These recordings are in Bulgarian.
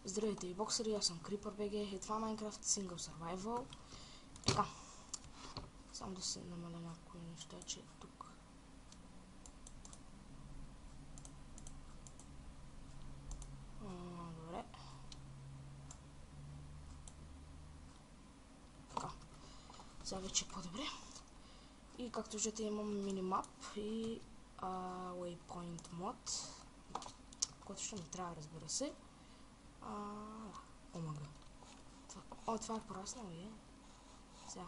Здравейте ви, боксери, аз съм CreeperBG и това е Minecraft Single Survival. Така, само да се намаля някои неща, че тук. Добре. Така, сега вече е по-добре. И както виждате имам минимап и waypoint мод, който ще ми трябва, разбира се. Омага. Това е пораснало, е. Сега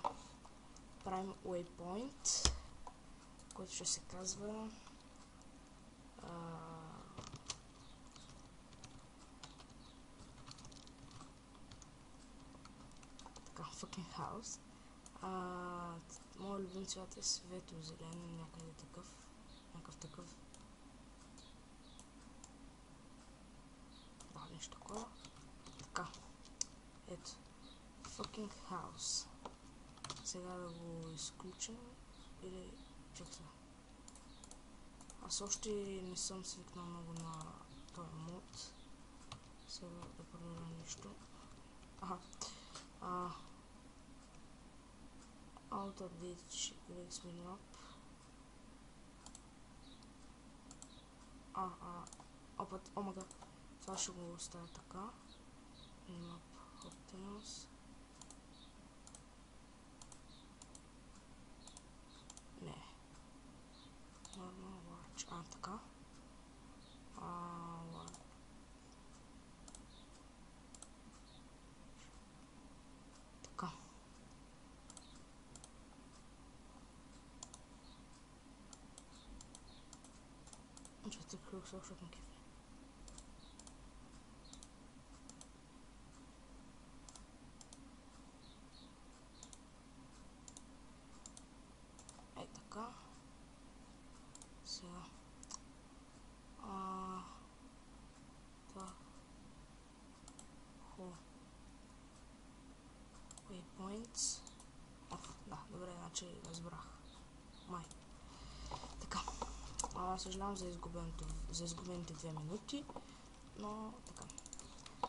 правим waypoint, който ще се казва така, fucking house. Моят любим цвят е светло-зелен, някъде такъв. Да, нещо такова. Така. Ето. Fucking house. Сега да го изключим. Или... чак сега. Аз още не съм свикнал много на този мод. Сега да проверя нещо. Auto update Greeks minimap. Омага. Това ще го оставя така. Minimap hotels. Не. Normal large. Така. Така. Често кръг също на кефе. Така. Сега. Това. Waypoints. Да, добре, значи разбрах. Май. Така. Съжалявам за изгубените 2 минути, но така.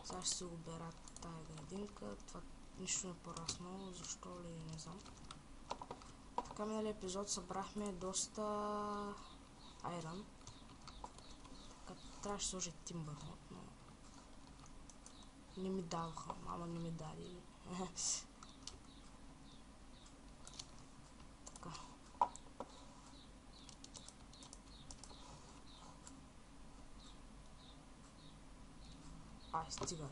Сега ще се обера тая градинка. Това нищо не пораснало, защо ли не знам. Така, миналия епизод събрахме доста айрон. Така, трябваше да сложи тимбър мод, но не ми даваха, мама не ми даде. Така. Стига.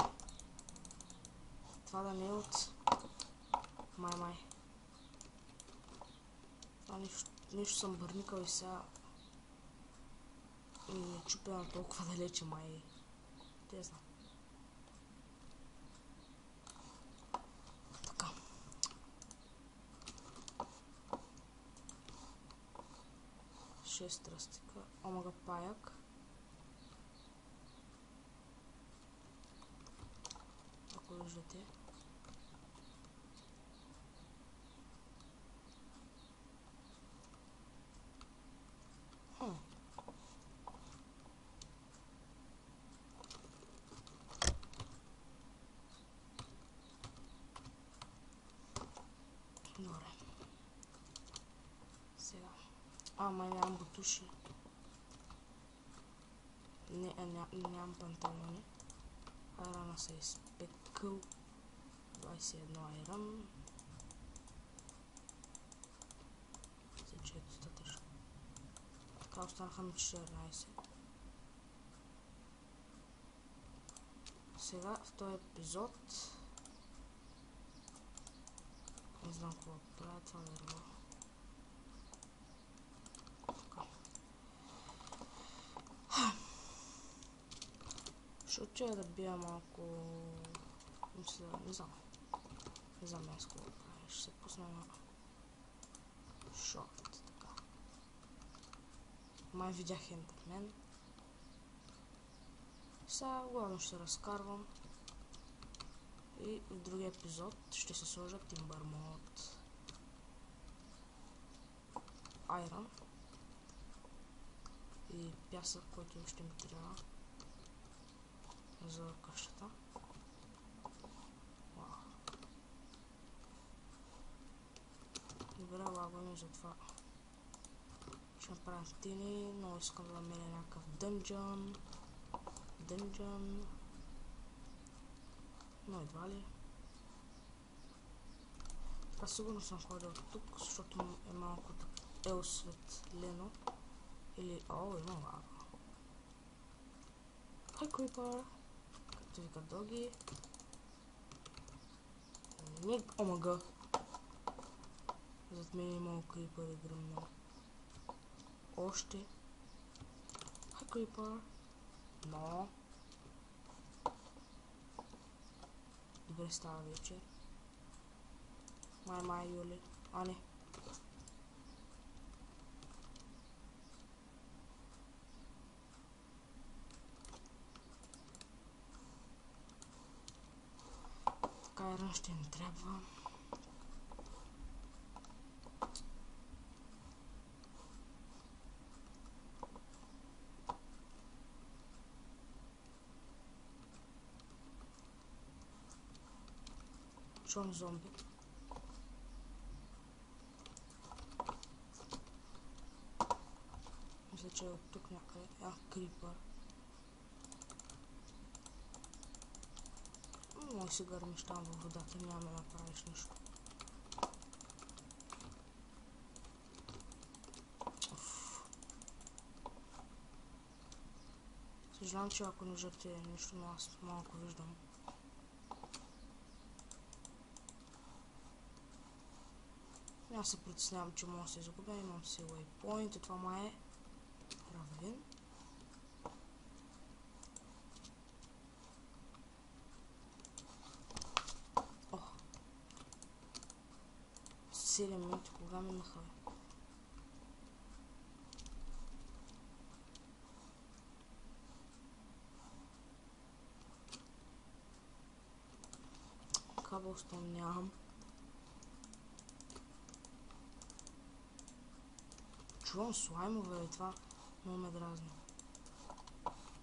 Това да не е от... Май. Това нещо съм бърникал и сега... не чупя на толкова далече, май. Те знам. Така. Шест растика. Омага паяк. Ако виждате. Добре. Сега. Май нямам бутуши. Нямам панталони. Айрана се изпекъл. 21 айран. Че е достатъчно. Така останаха ми 14. Сега в този епизод не знам какво правя, това дърво. Така. Ще отчея да бия малко... Не знам аз какво правя. Ще се пусна на шорт. Така. Май видях ендермен. Сега главно ще разкарвам. И в другия епизод ще се сложа тимбър мод. Айрон. И пясък, който ще ми трябва за къщата. Добре, лагваме, затова ще направим тини, но искам да намеря някакъв дънджън. Но едва ли. Така сигурно съм ходил тук, защото е малко осветлено. Или... О, има лава. Хай, крипър! Както вика Доги. Омага! Зад мен има крипър и гръмнал. Още. Хай, крипър! Но... Добре става вечер. Май, Юли. А, не. Така ерън ще ни трябва. Чувам зомби. Мисля, че е от тук някъде. Крипър. Мой си гърмиш там във водата, няма да направиш нищо. Съжалявам, че ако не виждате нищо, но аз малко виждам. Аз се притеснявам, че мога да се изгубя. Имам си waypoint и това май е равен. Ох. 7 минути, кога минаха? Кабелстон нямам. Чувам слаймове и това много ме дразни.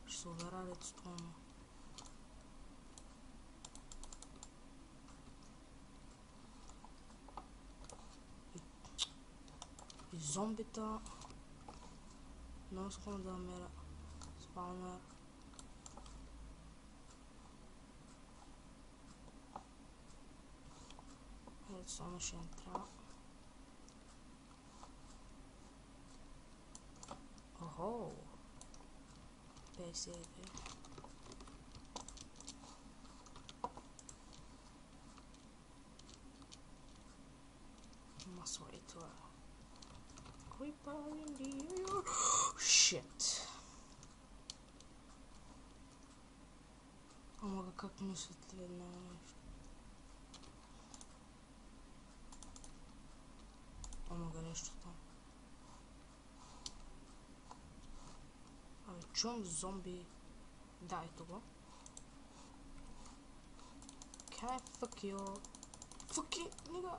Ще се уверя редстоуна. И зомбита. Много искам да намеря спаунер. Редстоуна ще ни трябва. Охо! 52. Must wait to creeper in the air. Shit! Омага, как ми светли едно нещо. Омага, нещо там. Чувам зомби. Да, ето го. Can I fuck you? Fuck you, nigga!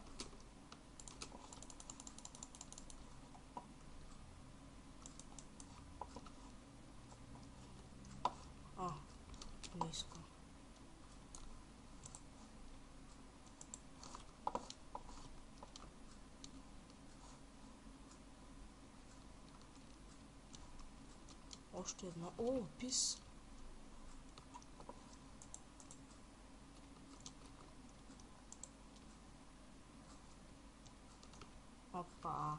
Не искам. Още едно. О, пис! Опа!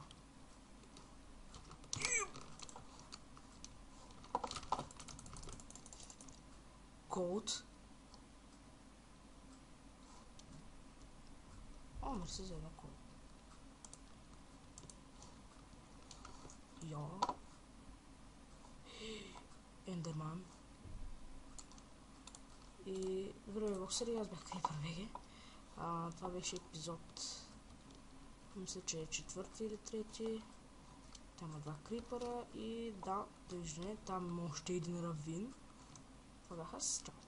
Gold. О, мерси за едно коло. Йо. Ендерман. И добре, в серия аз бях Крипър ВГ. Това беше епизод. Мисля, че е 4 или 3. Там има 2 крипъра и да, довиждане, там има още един равин. Това бях аз. Чао.